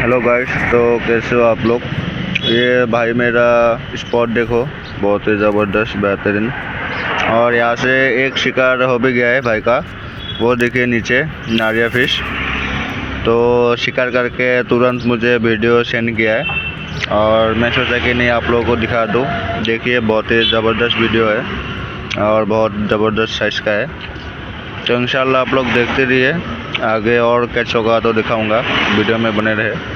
Hello guys, तो कैसे हो आप लोग। ये भाई मेरा स्पॉट देखो, बहुत ही ज़बरदस्त बेहतरीन। और यहाँ से एक शिकार हो भी गया है भाई का, वो देखिए नीचे नारिया फिश। तो शिकार करके तुरंत मुझे वीडियो सेंड किया है और मैं सोचा कि नहीं आप लोगों को दिखा दूँ। देखिए बहुत ही ज़बरदस्त वीडियो है और बहुत ज़बरदस्त साइज़ का है। तो इंशाल्लाह आप लोग देखते रहिए, आगे और कैच होगा तो दिखाऊंगा, वीडियो में बने रहे।